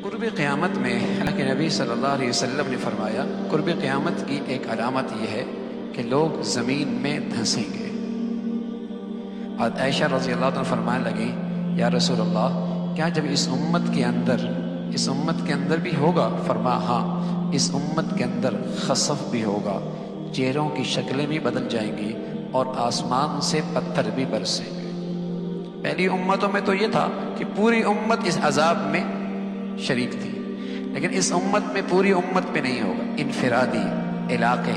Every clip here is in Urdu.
قرب قیامت میں اللہ کے نبی صلی اللہ علیہ وسلم نے فرمایا قرب قیامت کی ایک علامت یہ ہے کہ لوگ زمین میں دھنسیں گے۔ عائشہ رضی اللہ عنہ فرمانے لگی یا رسول اللہ کیا جب اس امت کے اندر بھی ہوگا؟ فرمایا ہاں، اس امت کے اندر خسف بھی ہوگا، چہروں کی شکلیں بھی بدل جائیں گی اور آسمان سے پتھر بھی برسیں گے۔ پہلی امتوں میں تو یہ تھا کہ پوری امت اس عذاب میں شریک تھی، لیکن اس امت میں پوری امت پہ نہیں ہوگا، انفرادی علاقے،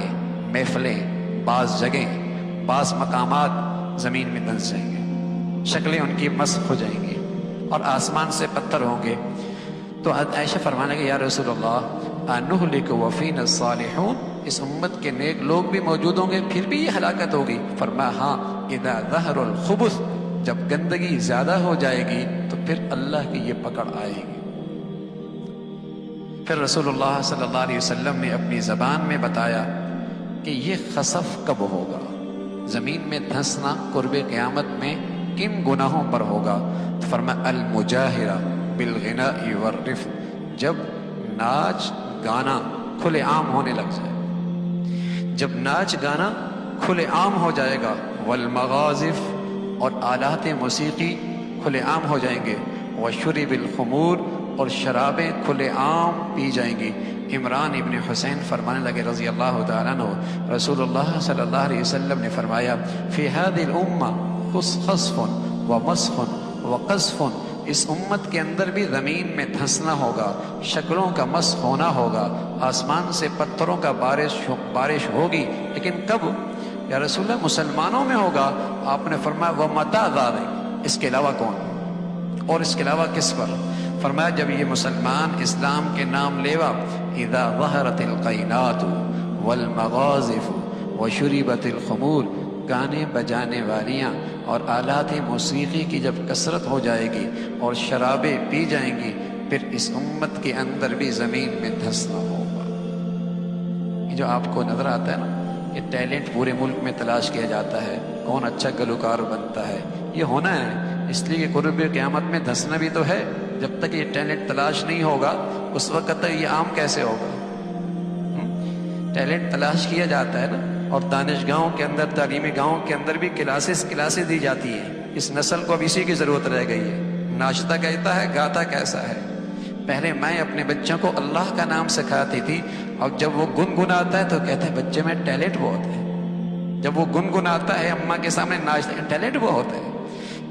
محفلیں، بعض جگہیں، بعض مقامات زمین میں دھنس جائیں گے، شکلیں ان کی مسخ ہو جائیں گی اور آسمان سے پتھر ہوں گے۔ تو عائشہ فرمانے لگی یا رسول اللہ انہلک وفینا الصالحون، اس امت کے نیک لوگ بھی موجود ہوں گے پھر بھی یہ ہلاکت ہوگی؟ فرمایا ہاں، اذا ظہر الخبث، جب گندگی زیادہ ہو جائے گی تو پھر اللہ کی یہ پکڑ آئے گی۔ پھر رسول اللہ صلی اللہ علیہ وسلم نے اپنی زبان میں بتایا کہ یہ خسف کب ہوگا، زمین میں دھنسنا قرب قیامت میں کن گناہوں پر ہوگا؟ تو فرمایا المجاہرہ بالغناء والرفث، جب ناچ گانا کھلے عام ہونے لگ جائے، جب ناچ گانا کھلے عام ہو جائے گا، والمغازف، اور آلات موسیقی کھلے عام ہو جائیں گے، وشرب الخمور، اور شرابیں کھلے عام پی جائیں گی۔ عمران ابن حسین فرمانے لگے رضی اللہ تعالیٰ عنہ رسول اللہ صلی اللہ علیہ وسلم نے فرمایا فی هذه الامہ خسف ومسخ وقذف، اس امت کے اندر بھی زمین میں دھنسنا ہوگا، شکلوں کا مسخ ہونا ہوگا، آسمان سے پتھروں کا بارش ہوگی، لیکن کب یا رسول اللہ؟ مسلمانوں میں ہوگا۔ آپ نے فرمایا وَمَتَى ذَلِكَ، اس کے علاوہ کون، اور اس کے علاوہ کس پر؟ فرمایا جب یہ مسلمان اسلام کے نام لیوا اذا ظہرت القینات والمغازف وشربت الخمور، گانے بجانے والیاں اور آلات موسیقی کی جب کثرت ہو جائے گی اور شرابیں پی جائیں گی، پھر اس امت کے اندر بھی زمین میں دھنسنا ہوگا۔ یہ جو آپ کو نظر آتا ہے نا، یہ ٹیلنٹ پورے ملک میں تلاش کیا جاتا ہے، کون اچھا گلوکار بنتا ہے، یہ ہونا ہے، اس لیے کہ قرب قیامت میں دھنسنا بھی تو ہے۔ جب تک یہ ٹیلنٹ تلاش نہیں ہوگا اس وقت تک یہ عام کیسے ہوگا؟ ٹیلنٹ تلاش کیا جاتا ہے نا، اور دانشگاہوں کے اندر، تعلیمی گاہوں کے اندر بھی کلاسز دی جاتی ہیں۔ اس نسل کو اب اسی کی ضرورت رہ گئی ہے، ناچتا کہتا ہے، گاتا کیسا ہے۔ پہلے میں اپنے بچوں کو اللہ کا نام سکھاتی تھی، اور جب وہ گنگناتا ہے تو کہتے ہیں بچے میں ٹیلنٹ بہت ہے۔ جب وہ گنگناتا ہے اماں کے سامنے ناچتا ہے، ٹیلنٹ بہت ہے۔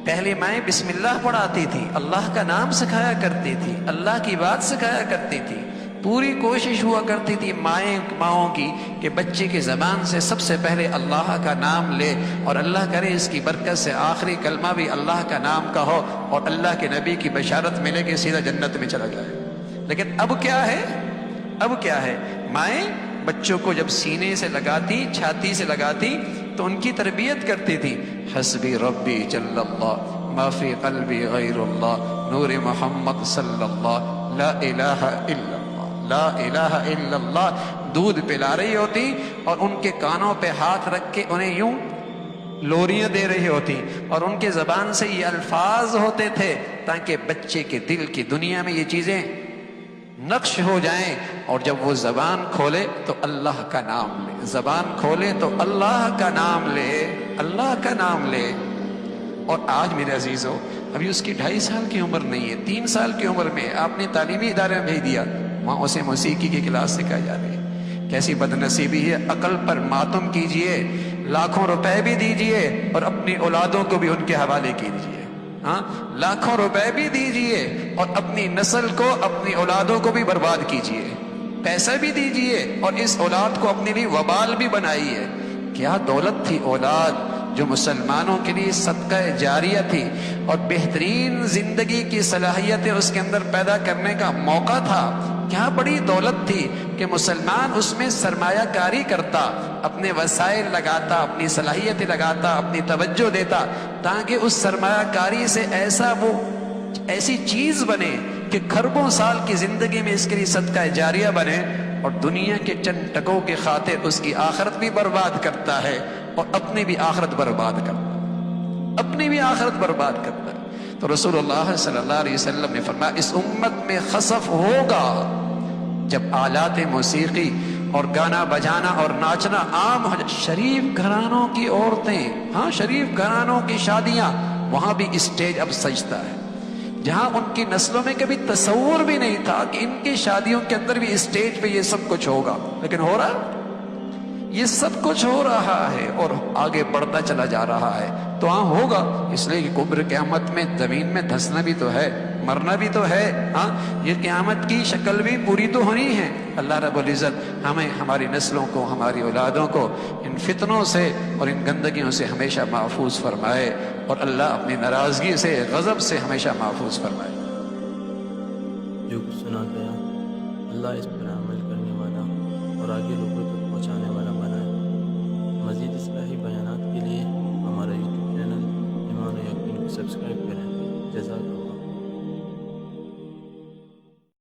پہلے میں بسم اللہ پڑھاتی تھی، اللہ کا نام سکھایا کرتی تھی، اللہ کی بات سکھایا کرتی تھی، پوری کوشش ہوا کرتی تھی ماؤں کی کہ بچے کی زبان سے سب سے پہلے اللہ کا نام لے، اور اللہ کرے اس کی برکت سے آخری کلمہ بھی اللہ کا نام کا ہو اور اللہ کے نبی کی بشارت ملے کہ سیدھا جنت میں چلا جائے۔ لیکن اب کیا ہے، مائیں بچوں کو جب سینے سے لگاتی، چھاتی سے لگاتی تو ان کی تربیت کرتی تھی، حسبی ربی جل اللہ ما فی قلبی غیر اللہ نور محمد صلی اللہ لا الہ الا اللہ لا الہ الا اللہ، دودھ پلا رہی ہوتی اور ان کے کانوں پہ ہاتھ رکھ کے انہیں یوں لوریاں دے رہی ہوتی، اور ان کے زبان سے یہ الفاظ ہوتے تھے تاکہ بچے کے دل کی دنیا میں یہ چیزیں نقش ہو جائیں، اور جب وہ زبان کھولے تو اللہ کا نام لے، زبان کھولے تو اللہ کا نام لے، اللہ کا نام لے۔ اور آج میرے عزیزو ابھی اس کی 2.5 سال کی عمر نہیں ہے، 3 سال کی عمر میں آپ نے تعلیمی ادارے میں بھیج دیا، وہاں اسے موسیقی کی کلاس سکھائی جا رہی ہے۔ کیسی بدنصیبی ہے، عقل پر ماتم کیجئے، لاکھوں روپے بھی دیجئے اور اپنی اولادوں کو بھی ان کے حوالے کیجئے، ہاں لاکھوں روپے بھی دیجئے اور اپنی نسل کو، اپنی اولادوں کو بھی برباد کیجئے، پیسہ بھی دیجئے اور اس اولاد کو اپنے لیے وبال بھی بنائیے۔ کیا دولت تھی اولاد جو مسلمانوں کے لیے صدقہ جاریہ تھی، اور بہترین زندگی کی صلاحیتیں اس کے اندر پیدا کرنے کا موقع تھا۔ کیا بڑی دولت تھی کہ مسلمان اس میں سرمایہ کاری کرتا، اپنے وسائل لگاتا، اپنی صلاحیتیں لگاتا، اپنی توجہ دیتا، تاکہ اس سرمایہ کاری سے ایسی چیز بنے کہ کھربوں سال کی زندگی میں اس کے لیے صدقہ جاریہ بنے، اور دنیا کے چند ٹکوں کے خاطر اس کی آخرت بھی برباد کرتا ہے اور اپنی بھی آخرت برباد کرتا ہے، تو رسولullah صلی اللہ علیہ وسلم نے فرمایا اس امت میں خسف ہوگا جب آلات موسیقی اور گانا بجانا اور ناچنا عام ہو جائے. شریف گھرانوں کی عورتیں، ہاں شریف گھرانوں کی شادیاں، وہاں بھی اسٹیج اب سجتا ہے، جہاں ان کی نسلوں میں کبھی تصور بھی نہیں تھا کہ ان کی شادیوں کے اندر بھی اسٹیج پہ یہ سب کچھ ہوگا، لیکن ہو رہا ہے. یہ سب کچھ ہو رہا ہے اور آگے بڑھتا چلا جا رہا ہے. تو ہاں ہوگا، اس لیے کہ قبر قیامت میں زمین میں دھسنا بھی تو ہے، مرنا بھی تو ہے. ہاں یہ قیامت کی شکل بھی پوری تو ہونی ہے. اللہ رب العزت ہمیں، ہماری نسلوں کو، ہماری اولادوں کو ان فتنوں سے اور ان گندگیوں سے ہمیشہ محفوظ فرمائے، اور اللہ اپنی ناراضگی سے، غضب سے ہمیشہ محفوظ فرمائے. جو کچھ سنا گیا اللہ اس پر عمل کرنے والا اور آگے لوگوں تک پہنچانے والا بنائے. مزید اصلاحی بیانات کے لیے ہمارا یوٹیوب چینل ایمان و یقین کو سبسکرائب کریں. جزاک اللہ.